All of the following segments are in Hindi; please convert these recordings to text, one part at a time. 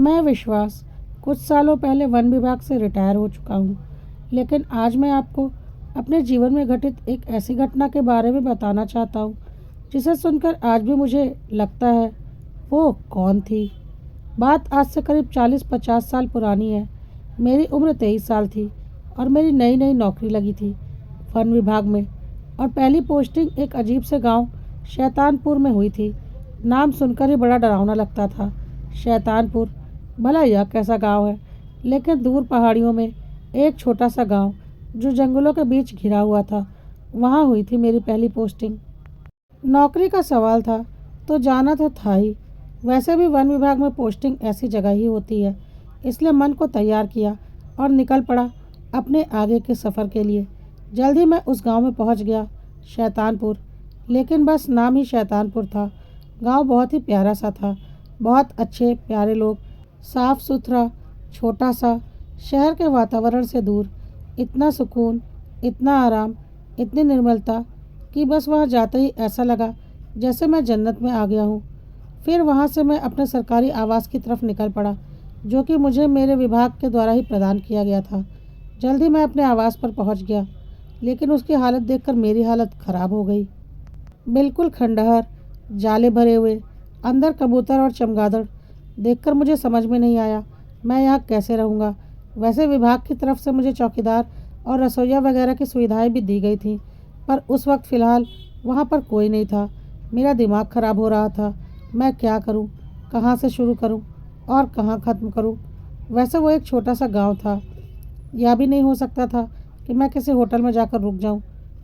मैं विश्वास कुछ सालों पहले वन विभाग से रिटायर हो चुका हूँ, लेकिन आज मैं आपको अपने जीवन में घटित एक ऐसी घटना के बारे में बताना चाहता हूँ जिसे सुनकर आज भी मुझे लगता है वो कौन थी। बात आज से करीब 40-50 साल पुरानी है। मेरी उम्र 23 साल थी और मेरी नई नई नौकरी लगी थी वन विभाग में। और पहली पोस्टिंग एक अजीब से गांव शैतानपुर में हुई थी। नाम सुनकर ही बड़ा डरावना लगता था। शैतानपुर, भला यह कैसा गांव है? लेकिन दूर पहाड़ियों में एक छोटा सा गांव जो जंगलों के बीच घिरा हुआ था, वहाँ हुई थी मेरी पहली पोस्टिंग। नौकरी का सवाल था तो जाना तो था ही। वैसे भी वन विभाग में पोस्टिंग ऐसी जगह ही होती है, इसलिए मन को तैयार किया और निकल पड़ा अपने आगे के सफ़र के लिए। जल्द ही मैं उस गांव में पहुंच गया, शैतानपुर। लेकिन बस नाम ही शैतानपुर था। गांव बहुत ही प्यारा सा था, बहुत अच्छे प्यारे लोग, साफ सुथरा, छोटा सा, शहर के वातावरण से दूर। इतना सुकून, इतना आराम, इतनी निर्मलता कि बस वहाँ जाते ही ऐसा लगा जैसे मैं जन्नत में आ गया हूँ। फिर वहाँ से मैं अपने सरकारी आवास की तरफ निकल पड़ा, जो कि मुझे मेरे विभाग के द्वारा ही प्रदान किया गया था। जल्द ही मैं अपने आवास पर पहुँच गया, लेकिन उसकी हालत देखकर मेरी हालत खराब हो गई। बिल्कुल खंडहर, जाले भरे हुए, अंदर कबूतर और चमगादड़। देखकर मुझे समझ में नहीं आया मैं यहाँ कैसे रहूँगा। वैसे विभाग की तरफ से मुझे चौकीदार और रसोइया वगैरह की सुविधाएं भी दी गई थीं, पर उस वक्त फ़िलहाल वहाँ पर कोई नहीं था। मेरा दिमाग खराब हो रहा था। मैं क्या करूँ, कहाँ से शुरू करूँ और कहाँ ख़त्म करूँ? वैसे वो एक छोटा सा गांव था। यह भी नहीं हो सकता था कि मैं किसी होटल में जाकर रुक जाऊं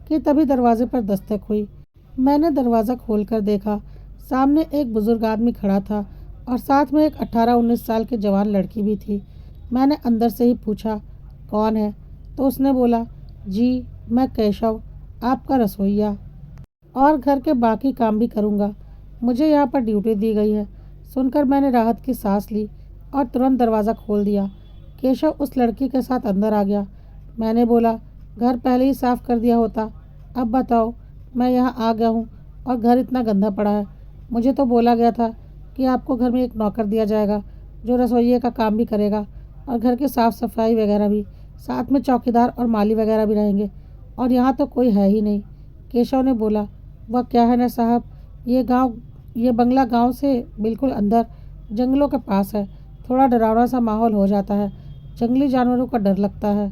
कि तभी दरवाजे पर दस्तक हुई। मैंने दरवाज़ा खोलकर देखा। सामने एक बुज़ुर्ग आदमी खड़ा था और साथ में एक 18-19 साल की जवान लड़की भी थी। मैंने अंदर से ही पूछा, कौन है? तो उसने बोला, जी मैं केशव, आपका रसोइया, और घर के बाकी काम भी करूँगा। मुझे यहाँ पर ड्यूटी दी गई है। सुनकर मैंने राहत की सांस ली और तुरंत दरवाज़ा खोल दिया। केशव उस लड़की के साथ अंदर आ गया। मैंने बोला, घर पहले ही साफ़ कर दिया होता। अब बताओ, मैं यहाँ आ गया हूँ और घर इतना गंदा पड़ा है। मुझे तो बोला गया था कि आपको घर में एक नौकर दिया जाएगा जो रसोइये का काम भी करेगा और घर की साफ़ सफाई वगैरह भी। साथ में चौकीदार और माली वगैरह भी रहेंगे, और यहाँ तो कोई है ही नहीं। केशव ने बोला, वह क्या है ना साहब, ये बंगला गांव से बिल्कुल अंदर जंगलों के पास है। थोड़ा डरावना सा माहौल हो जाता है। जंगली जानवरों का डर लगता है।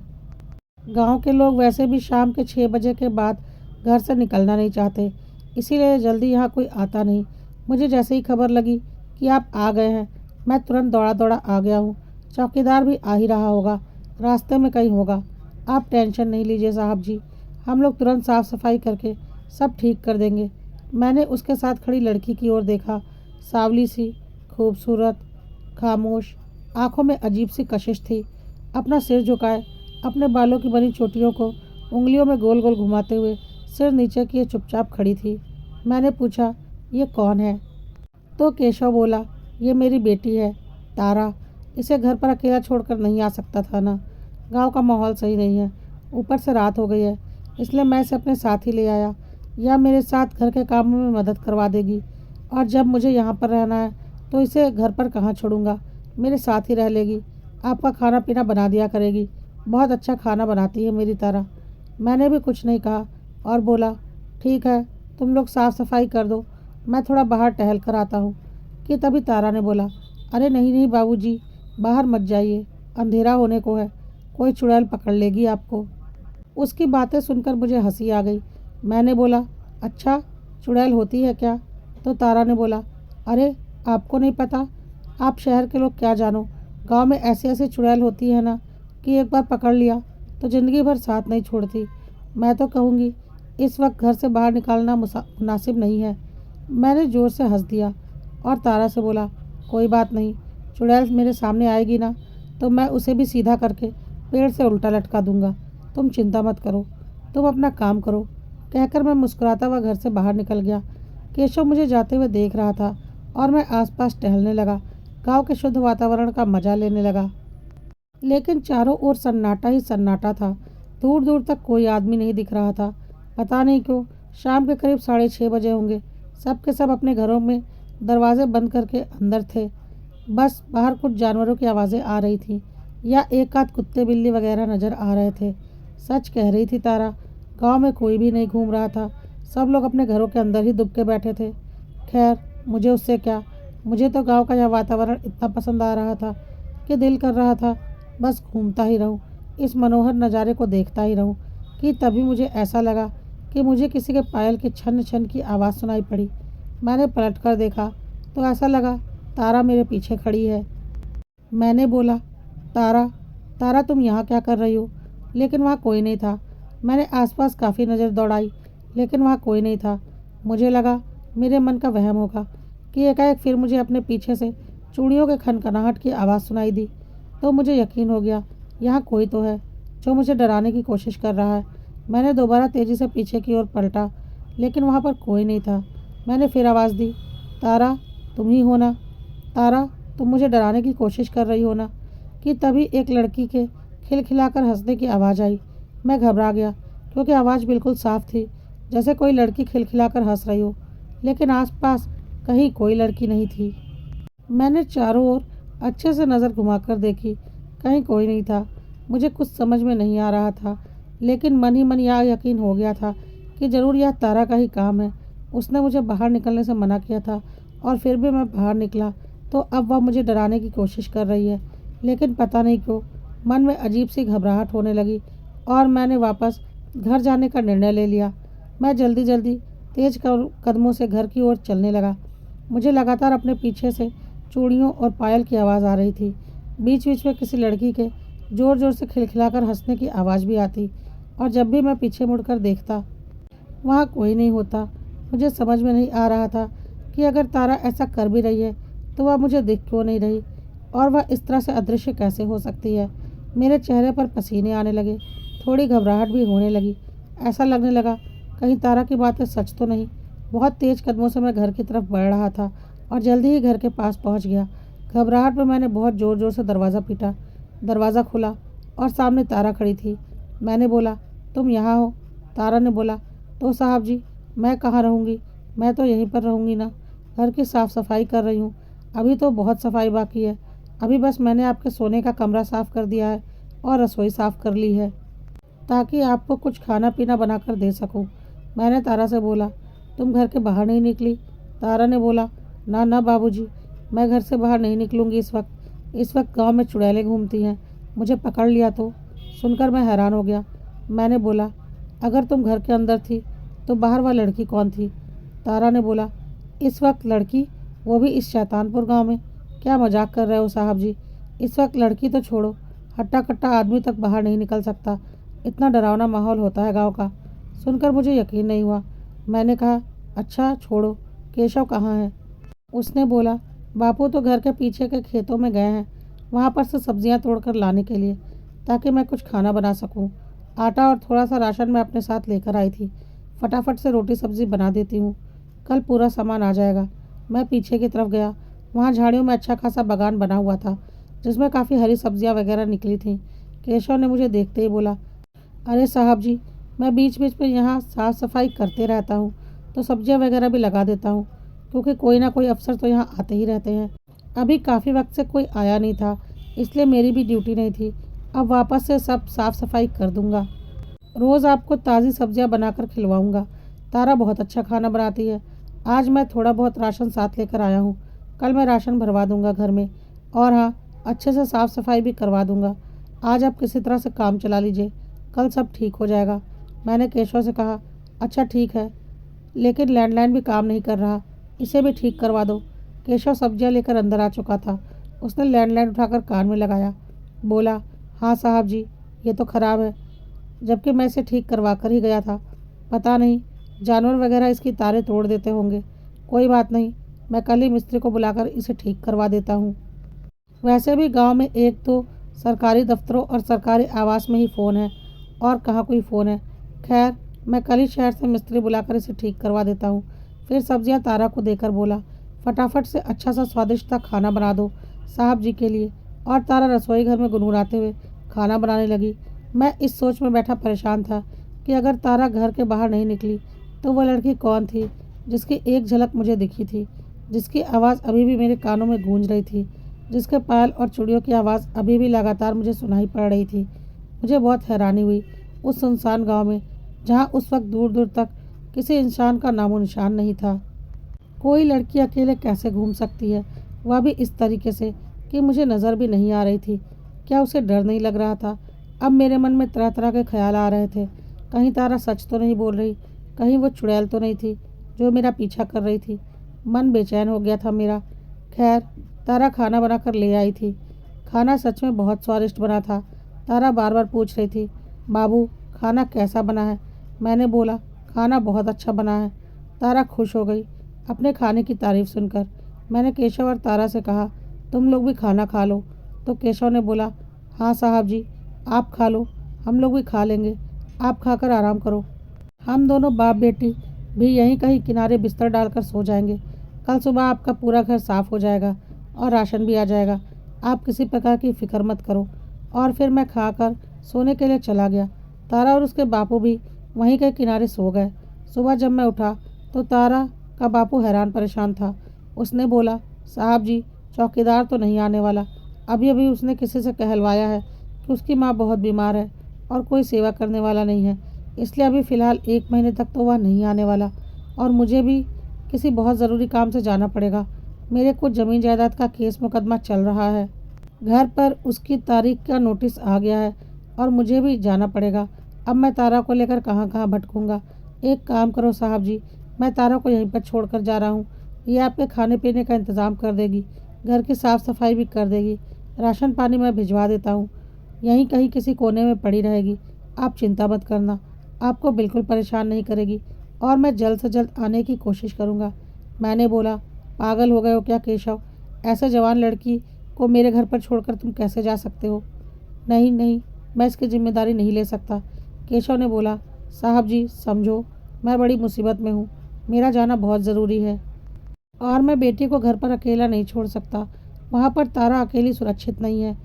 गांव के लोग वैसे भी शाम के 6 बजे के बाद घर से निकलना नहीं चाहते, इसीलिए जल्दी यहाँ कोई आता नहीं। मुझे जैसे ही खबर लगी कि आप आ गए हैं, मैं तुरंत दौड़ा दौड़ा आ गया हूँ। चौकीदार भी आ ही रहा होगा, रास्ते में कहीं होगा। आप टेंशन नहीं लीजिए साहब जी, हम लोग तुरंत साफ़ सफाई करके सब ठीक कर देंगे। मैंने उसके साथ खड़ी लड़की की ओर देखा। सांवली सी, खूबसूरत, खामोश, आंखों में अजीब सी कशिश थी। अपना सिर झुकाए, अपने बालों की बनी चोटियों को उंगलियों में गोल गोल घुमाते हुए सिर नीचे किए चुपचाप खड़ी थी। मैंने पूछा, ये कौन है? तो केशव बोला, ये मेरी बेटी है, तारा। इसे घर पर अकेला छोड़कर नहीं आ सकता था ना। गांव का माहौल सही नहीं है, ऊपर से रात हो गई है, इसलिए मैं इसे अपने साथ ही ले आया। यह मेरे साथ घर के कामों में मदद करवा देगी, और जब मुझे यहाँ पर रहना है तो इसे घर पर कहाँ छोड़ूंगा, मेरे साथ ही रह लेगी। आपका खाना पीना बना दिया करेगी। बहुत अच्छा खाना बनाती है मेरी तारा। मैंने भी कुछ नहीं कहा और बोला, ठीक है, तुम लोग साफ़ सफाई कर दो, मैं थोड़ा बाहर टहल कर आता हूँ। कि तभी तारा ने बोला, अरे नहीं नहीं बाबूजी, बाहर मत जाइए, अंधेरा होने को है, कोई चुड़ैल पकड़ लेगी आपको। उसकी बातें सुनकर मुझे हंसी आ गई। मैंने बोला, अच्छा, चुड़ैल होती है क्या? तो तारा ने बोला, अरे आपको नहीं पता? आप शहर के लोग क्या जानो, गांव में ऐसी ऐसी चुड़ैल होती है ना कि एक बार पकड़ लिया तो ज़िंदगी भर साथ नहीं छोड़ती। मैं तो कहूँगी इस वक्त घर से बाहर निकालना मुनासिब नहीं है। मैंने ज़ोर से हंस दिया और तारा से बोला, कोई बात नहीं, चुड़ैल मेरे सामने आएगी ना तो मैं उसे भी सीधा करके पेड़ से उल्टा लटका दूंगा। तुम चिंता मत करो, तुम अपना काम करो। कहकर मैं मुस्कुराता हुआ घर से बाहर निकल गया। केशव मुझे जाते हुए देख रहा था और मैं आसपास टहलने लगा, गांव के शुद्ध वातावरण का मजा लेने लगा। लेकिन चारों ओर सन्नाटा ही सन्नाटा था। दूर दूर तक कोई आदमी नहीं दिख रहा था। पता नहीं क्यों शाम के करीब 6:30 बजे होंगे। सब के सब अपने घरों में दरवाजे बंद करके अंदर थे। बस बाहर कुछ जानवरों की आवाज़ें आ रही थीं या एक आध कुत्ते बिल्ली वगैरह नज़र आ रहे थे। सच कह रही थी तारा, गांव में कोई भी नहीं घूम रहा था। सब लोग अपने घरों के अंदर ही दुब के बैठे थे। खैर, मुझे उससे क्या। मुझे तो गांव का यह वातावरण इतना पसंद आ रहा था कि दिल कर रहा था बस घूमता ही रहूं, इस मनोहर नज़ारे को देखता ही रहूं। कि तभी मुझे ऐसा लगा कि मुझे किसी के पायल के छन छन की आवाज़ सुनाई पड़ी। मैंने पलट कर देखा तो ऐसा लगा तारा मेरे पीछे खड़ी है। मैंने बोला, तारा, तारा तुम यहाँ क्या कर रही हो? लेकिन वहाँ कोई नहीं था। मैंने आसपास काफ़ी नज़र दौड़ाई, लेकिन वहाँ कोई नहीं था। मुझे लगा मेरे मन का वहम होगा कि एकाएक फिर मुझे अपने पीछे से चूड़ियों के खनखनाहट की आवाज़ सुनाई दी। तो मुझे यकीन हो गया, यहाँ कोई तो है जो मुझे डराने की कोशिश कर रहा है। मैंने दोबारा तेज़ी से पीछे की ओर पलटा, लेकिन वहाँ पर कोई नहीं था। मैंने फिर आवाज़ दी, तारा, तुम ही हो ना? तारा, तुम मुझे डराने की कोशिश कर रही हो ना? कि तभी एक लड़की के खिलखिलाकर हंसने की आवाज़ आई। मैं घबरा गया क्योंकि आवाज़ बिल्कुल साफ थी, जैसे कोई लड़की खिलखिलाकर हंस रही हो, लेकिन आसपास कहीं कोई लड़की नहीं थी। मैंने चारों ओर अच्छे से नज़र घुमाकर देखी, कहीं कोई नहीं था। मुझे कुछ समझ में नहीं आ रहा था, लेकिन मन ही मन यह यकीन हो गया था कि ज़रूर यह तारा का ही काम है। उसने मुझे बाहर निकलने से मना किया था और फिर भी मैं बाहर निकला तो अब वह मुझे डराने की कोशिश कर रही है। लेकिन पता नहीं क्यों मन में अजीब सी घबराहट होने लगी और मैंने वापस घर जाने का निर्णय ले लिया। मैं जल्दी जल्दी तेज कदमों से घर की ओर चलने लगा। मुझे लगातार अपने पीछे से चूड़ियों और पायल की आवाज़ आ रही थी। बीच बीच में किसी लड़की के ज़ोर ज़ोर से खिलखिलाकर हंसने की आवाज़ भी आती और जब भी मैं पीछे मुड़कर देखता वहाँ कोई नहीं होता। मुझे समझ में नहीं आ रहा था कि अगर तारा ऐसा कर भी रही है तो वह मुझे दिख क्यों नहीं रही और वह इस तरह से अदृश्य कैसे हो सकती है। मेरे चेहरे पर पसीने आने लगे, थोड़ी घबराहट भी होने लगी। ऐसा लगने लगा कहीं तारा की बातें सच तो नहीं। बहुत तेज कदमों से मैं घर की तरफ बढ़ रहा था और जल्दी ही घर के पास पहुंच गया। घबराहट में मैंने बहुत ज़ोर ज़ोर से दरवाज़ा पीटा। दरवाज़ा खुला और सामने तारा खड़ी थी। मैंने बोला, तुम यहाँ हो? तारा ने बोला, तो साहब जी, मैं कहाँ रहूँगी, मैं तो यहीं पर रहूँगी ना। घर की साफ़ सफाई कर रही हूँ। अभी तो बहुत सफाई बाकी है। अभी बस मैंने आपके सोने का कमरा साफ़ कर दिया है और रसोई साफ़ कर ली है ताकि आपको कुछ खाना पीना बनाकर दे सकूं। मैंने तारा से बोला, तुम घर के बाहर नहीं निकली? तारा ने बोला, ना ना बाबूजी, मैं घर से बाहर नहीं निकलूंगी इस वक्त गांव में चुड़ैलें घूमती हैं, मुझे पकड़ लिया तो। सुनकर मैं हैरान हो गया। मैंने बोला, अगर तुम घर के अंदर थी तो बाहर वह लड़की कौन थी? तारा ने बोला, इस वक्त लड़की, वो भी इस शैतानपुर गांव में? क्या मजाक कर रहे हो साहब जी? इस वक्त लड़की तो छोड़ो, हट्टा कट्टा आदमी तक बाहर नहीं निकल सकता। इतना डरावना माहौल होता है गांव का। सुनकर मुझे यकीन नहीं हुआ। मैंने कहा, अच्छा छोड़ो, केशव कहाँ है? उसने बोला, बापू तो घर के पीछे के खेतों में गए हैं, वहाँ पर से सब्जियाँ तोड़कर लाने के लिए, ताकि मैं कुछ खाना बना सकूँ। आटा और थोड़ा सा राशन मैं अपने साथ लेकर आई थी। फटाफट से रोटी सब्जी बना देती हूँ, कल पूरा सामान आ जाएगा। मैं पीछे की तरफ गया। वहाँ झाड़ियों में अच्छा खासा बागान बना हुआ था, जिसमें काफ़ी हरी सब्जियाँ वगैरह निकली थीं। केशव ने मुझे देखते ही बोला, अरे साहब जी, मैं बीच बीच में यहाँ साफ़ सफाई करते रहता हूँ तो सब्जियाँ वगैरह भी लगा देता हूँ, क्योंकि कोई ना कोई अफसर तो यहाँ आते ही रहते हैं। अभी काफ़ी वक्त से कोई आया नहीं था, इसलिए मेरी भी ड्यूटी नहीं थी। अब वापस से सब साफ़ सफाई कर दूँगा। रोज़ आपको ताज़ी सब्जियाँ बनाकर खिलवाऊँगा। तारा बहुत अच्छा खाना बनाती है। आज मैं थोड़ा बहुत राशन साथ लेकर आया हूँ। कल मैं राशन भरवा दूँगा घर में और हाँ, अच्छे से साफ़ सफाई भी करवा दूँगा। आज आप किसी तरह से काम चला लीजिए, कल सब ठीक हो जाएगा। मैंने केशव से कहा, अच्छा ठीक है, लेकिन लैंडलाइन भी काम नहीं कर रहा, इसे भी ठीक करवा दो। केशव सब्जियां लेकर अंदर आ चुका था। उसने लैंडलाइन उठाकर कान में लगाया, बोला, हाँ साहब जी, ये तो ख़राब है, जबकि मैं इसे ठीक करवा कर ही गया था। पता नहीं जानवर वगैरह इसकी तारें तोड़ देते होंगे। कोई बात नहीं, मैं कल ही मिस्त्री को बुलाकर इसे ठीक करवा देता हूँ। वैसे भी गांव में एक तो सरकारी दफ्तरों और सरकारी आवास में ही फ़ोन है और कहाँ कोई फ़ोन है। खैर, मैं कल ही शहर से मिस्त्री बुलाकर इसे ठीक करवा देता हूँ। फिर सब्जियाँ तारा को देकर बोला, फटाफट से अच्छा सा स्वादिष्ट सा खाना बना दो साहब जी के लिए। और तारा रसोई घर में गुनगुनाते हुए खाना बनाने लगी। मैं इस सोच में बैठा परेशान था कि अगर तारा घर के बाहर नहीं निकली तो वह लड़की कौन थी जिसकी एक झलक मुझे दिखी थी, जिसकी आवाज़ अभी भी मेरे कानों में गूंज रही थी। जिसके पायल और चूड़ियों की आवाज़ अभी भी लगातार मुझे सुनाई पड़ रही थी। मुझे बहुत हैरानी हुई उस सुनसान गांव में, जहां उस वक्त दूर दूर तक किसी इंसान का नामो निशान नहीं था। कोई लड़की अकेले कैसे घूम सकती है, वह भी इस तरीके से कि मुझे नज़र भी नहीं आ रही थी। क्या उसे डर नहीं लग रहा था? अब मेरे मन में तरह तरह के ख्याल आ रहे थे। कहीं तारा सच तो नहीं बोल रही, कहीं वो चुड़ैल तो नहीं थी जो मेरा पीछा कर रही थी। मन बेचैन हो गया था मेरा। खैर, तारा खाना बनाकर ले आई थी। खाना सच में बहुत स्वादिष्ट बना था। तारा बार बार पूछ रही थी, बाबू खाना कैसा बना है? मैंने बोला, खाना बहुत अच्छा बना है। तारा खुश हो गई अपने खाने की तारीफ सुनकर। मैंने केशव और तारा से कहा, तुम लोग भी खाना खा लो। तो केशव ने बोला, हाँ साहब जी, आप खा लो, हम लोग भी खा लेंगे, आप खाकर आराम करो। हम दोनों बाप बेटी भी यहीं कहीं किनारे बिस्तर डालकर सो जाएंगे। कल सुबह आपका पूरा घर साफ हो जाएगा और राशन भी आ जाएगा। आप किसी प्रकार की फिक्र मत करो। और फिर मैं खाकर सोने के लिए चला गया। तारा और उसके बापू भी वहीं के किनारे सो गए। सुबह जब मैं उठा तो तारा का बापू हैरान परेशान था। उसने बोला, साहब जी, चौकीदार तो नहीं आने वाला। अभी अभी उसने किसी से कहलवाया है कि उसकी माँ बहुत बीमार है और कोई सेवा करने वाला नहीं है, इसलिए अभी फ़िलहाल 1 महीने तक तो वह नहीं आने वाला। और मुझे भी किसी बहुत ज़रूरी काम से जाना पड़ेगा। मेरे कुछ ज़मीन जायदाद का केस मुकदमा चल रहा है। घर पर उसकी तारीख का नोटिस आ गया है और मुझे भी जाना पड़ेगा। अब मैं तारा को लेकर कहाँ कहाँ भटकूंगा। एक काम करो साहब जी, मैं तारा को यहीं पर छोड़कर जा रहा हूँ। ये आपके खाने पीने का इंतज़ाम कर देगी, घर की साफ़ सफाई भी कर देगी, राशन पानी मैं भिजवा देता हूँ। यहीं कहीं किसी कोने में पड़ी रहेगी। आप चिंता मत करना, आपको बिल्कुल परेशान नहीं करेगी और मैं जल्द से जल्द आने की कोशिश करूँगा। मैंने बोला, पागल हो गए हो क्या केशव? ऐसे जवान लड़की को मेरे घर पर छोड़कर तुम कैसे जा सकते हो? नहीं नहीं, मैं इसकी जिम्मेदारी नहीं ले सकता। केशव ने बोला, साहब जी समझो, मैं बड़ी मुसीबत में हूँ, मेरा जाना बहुत ज़रूरी है और मैं बेटी को घर पर अकेला नहीं छोड़ सकता। वहाँ पर तारा अकेली सुरक्षित नहीं है,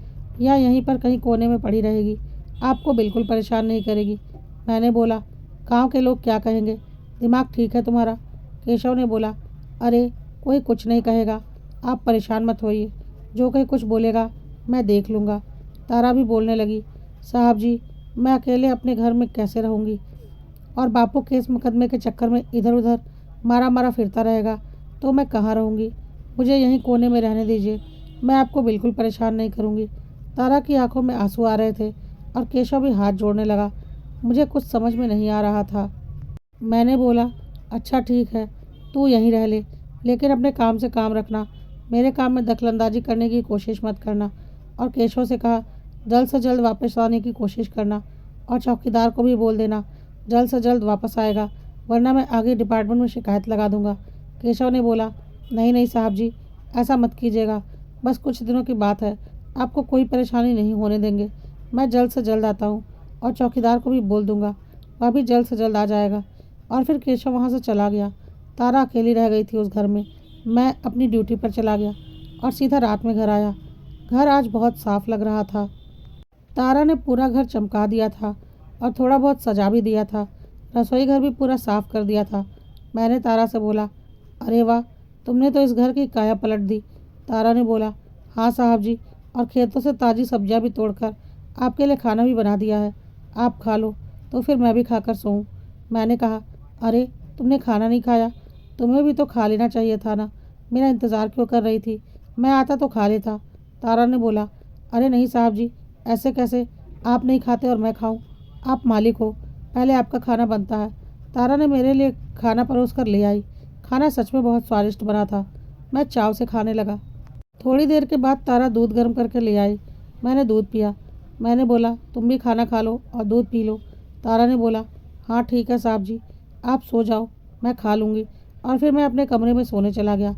या यहीं पर कहीं कोने में पड़ी रहेगी, आपको बिल्कुल परेशान नहीं करेगी। मैंने बोला, गांव के लोग क्या कहेंगे? दिमाग ठीक है तुम्हारा? केशव ने बोला, अरे कोई कुछ नहीं कहेगा, आप परेशान मत होइए, जो कोई कुछ बोलेगा मैं देख लूँगा। तारा भी बोलने लगी, साहब जी, मैं अकेले अपने घर में कैसे रहूँगी और बापू केस मुकदमे के चक्कर में इधर उधर मारा मारा फिरता रहेगा तो मैं कहाँ रहूँगी? मुझे यहीं कोने में रहने दीजिए, मैं आपको बिल्कुल परेशान नहीं करूँगी। तारा की आंखों में आंसू आ रहे थे और केशव भी हाथ जोड़ने लगा। मुझे कुछ समझ में नहीं आ रहा था। मैंने बोला, अच्छा ठीक है, तू यहीं रह ले, लेकिन अपने काम से काम रखना, मेरे काम में दखलंदाजी करने की कोशिश मत करना। और केशव से कहा, जल्द से जल्द वापस आने की कोशिश करना और चौकीदार को भी बोल देना जल्द से जल्द वापस आएगा, वरना मैं आगे डिपार्टमेंट में शिकायत लगा दूंगा। केशव ने बोला, नहीं नहीं साहब जी, ऐसा मत कीजिएगा, बस कुछ दिनों की बात है, आपको कोई परेशानी नहीं होने देंगे। मैं जल्द से जल्द आता हूँ और चौकीदार को भी बोल दूंगा, वह भी जल्द से जल्द आ जाएगा। और फिर केशव वहाँ से चला गया। तारा अकेली रह गई थी उस घर में। मैं अपनी ड्यूटी पर चला गया और सीधा रात में घर आया। घर आज बहुत साफ लग रहा था। तारा ने पूरा घर चमका दिया था और थोड़ा बहुत सजा भी दिया था। रसोई घर भी पूरा साफ कर दिया था। मैंने तारा से बोला, अरे वाह, तुमने तो इस घर की काया पलट दी। तारा ने बोला, हाँ साहब जी, और खेतों से ताज़ी सब्जियां भी तोड़कर आपके लिए खाना भी बना दिया है, आप खा लो, तो फिर मैं भी खाकर सोऊं। मैंने कहा, अरे तुमने खाना नहीं खाया? तुम्हें भी तो खा लेना चाहिए था ना, मेरा इंतज़ार क्यों कर रही थी? मैं आता तो खा लेता। तारा ने बोला, अरे नहीं साहब जी, ऐसे कैसे, आप नहीं खाते और मैं खाऊं? आप मालिक हो, पहले आपका खाना बनता है। तारा ने मेरे लिए खाना परोस कर ले आई। खाना सच में बहुत स्वादिष्ट बना था। मैं चाव से खाने लगा। थोड़ी देर के बाद तारा दूध गर्म करके ले आई। मैंने दूध पिया। मैंने बोला, तुम भी खाना खा लो और दूध पी लो। तारा ने बोला, हाँ ठीक है साहब जी, आप सो जाओ, मैं खा लूँगी। और फिर मैं अपने कमरे में सोने चला गया।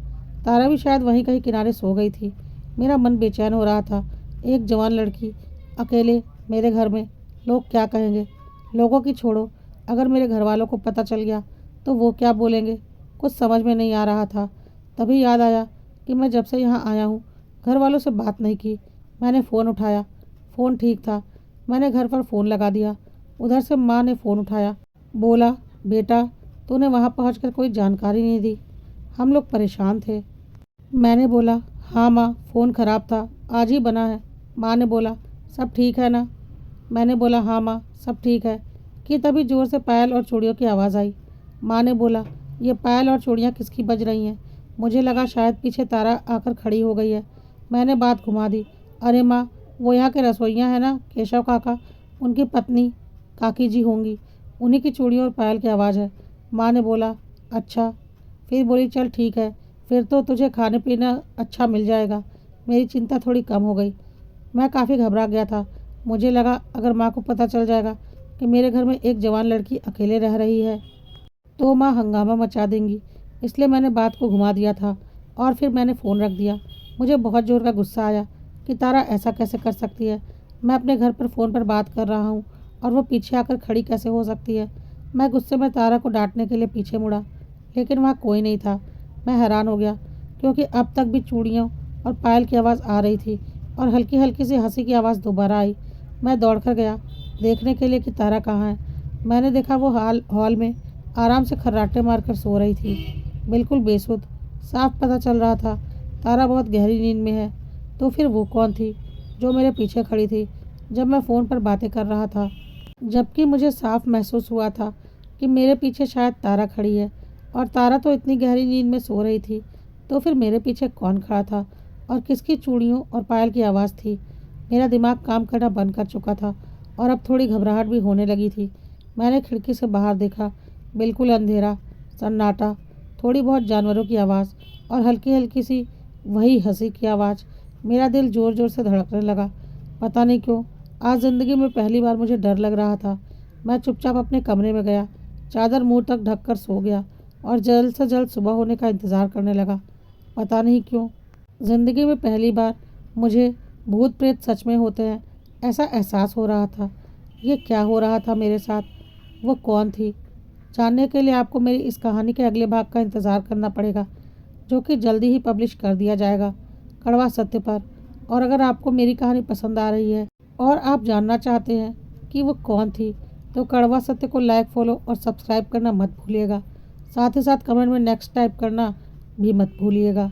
तारा भी शायद वहीं कहीं किनारे सो गई थी। मेरा मन बेचैन हो रहा था। एक जवान लड़की अकेले मेरे घर में, लोग क्या कहेंगे? लोगों की छोड़ो, अगर मेरे घर वालों को पता चल गया तो वो क्या बोलेंगे? कुछ समझ में नहीं आ रहा था। तभी याद आया कि मैं जब से यहाँ आया हूँ घर वालों से बात नहीं की। मैंने फ़ोन उठाया, फ़ोन ठीक था। मैंने घर पर फ़ोन लगा दिया। उधर से माँ ने फ़ोन उठाया। बोला, बेटा तूने वहाँ पहुँचकर कोई जानकारी नहीं दी, हम लोग परेशान थे। मैंने बोला, हाँ माँ, फ़ोन ख़राब था, आज ही बना है। माँ ने बोला, सब ठीक है ना? मैंने बोला, हाँ माँ, सब ठीक है। कि तभी ज़ोर से पायल और चूड़ियों की आवाज़ आई। माँ ने बोला, ये पायल और चूड़ियाँ किसकी बज रही हैं? मुझे लगा शायद पीछे तारा आकर खड़ी हो गई है। मैंने बात घुमा दी। अरे माँ, वो यहाँ के रसोइया हैं ना, केशव काका, उनकी पत्नी काकी जी होंगी। उन्हीं की चूड़ियों और पायल की आवाज़ है। माँ ने बोला, अच्छा। फिर बोली, चल ठीक है, फिर तो तुझे खाने पीना अच्छा मिल जाएगा। मेरी चिंता थोड़ी कम हो गई। मैं काफ़ी घबरा गया था। मुझे लगा अगर माँ को पता चल जाएगा कि मेरे घर में एक जवान लड़की अकेले रह रही है तो माँ हंगामा मचा देंगी। इसलिए मैंने बात को घुमा दिया था और फिर मैंने फ़ोन रख दिया। मुझे बहुत ज़ोर का गुस्सा आया कि तारा ऐसा कैसे कर सकती है। मैं अपने घर पर फ़ोन पर बात कर रहा हूँ और वो पीछे आकर खड़ी कैसे हो सकती है। मैं गुस्से में तारा को डांटने के लिए पीछे मुड़ा, लेकिन वहाँ कोई नहीं था। मैं हैरान हो गया क्योंकि अब तक भी चूड़ियों और पायल की आवाज़ आ रही थी और हल्की हल्की सी हंसी की आवाज़ दोबारा आई। मैं दौड़कर गया देखने के लिए कि तारा कहाँ है। मैंने देखा वो हॉल में आराम से खर्राटे मारकर सो रही थी, बिल्कुल बेसुध। साफ पता चल रहा था तारा बहुत गहरी नींद में है। तो फिर वो कौन थी जो मेरे पीछे खड़ी थी जब मैं फ़ोन पर बातें कर रहा था, जबकि मुझे साफ महसूस हुआ था कि मेरे पीछे शायद तारा खड़ी है और तारा तो इतनी गहरी नींद में सो रही थी। तो फिर मेरे पीछे कौन खड़ा था और किसकी चूड़ियों और पायल की आवाज़ थी? मेरा दिमाग काम करना बंद कर चुका था और अब थोड़ी घबराहट भी होने लगी थी। मैंने खिड़की से बाहर देखा, बिल्कुल अंधेरा, सन्नाटा, थोड़ी बहुत जानवरों की आवाज़ और हल्की हल्की सी वही हंसी की आवाज़। मेरा दिल ज़ोर ज़ोर से धड़कने लगा। पता नहीं क्यों आज ज़िंदगी में पहली बार मुझे डर लग रहा था। मैं चुपचाप अपने कमरे में गया, चादर मुंह तक ढककर सो गया और जल्द से जल्द सुबह होने का इंतज़ार करने लगा। पता नहीं क्यों ज़िंदगी में पहली बार मुझे भूत प्रेत सच में होते हैं ऐसा एहसास हो रहा था। ये क्या हो रहा था मेरे साथ? वो कौन थी? जानने के लिए आपको मेरी इस कहानी के अगले भाग का इंतज़ार करना पड़ेगा, जो कि जल्दी ही पब्लिश कर दिया जाएगा कड़वा सत्य पर। और अगर आपको मेरी कहानी पसंद आ रही है और आप जानना चाहते हैं कि वो कौन थी, तो कड़वा सत्य को लाइक, फॉलो और सब्सक्राइब करना मत भूलिएगा। साथ ही साथ कमेंट में नेक्स्ट टाइप करना भी मत भूलिएगा।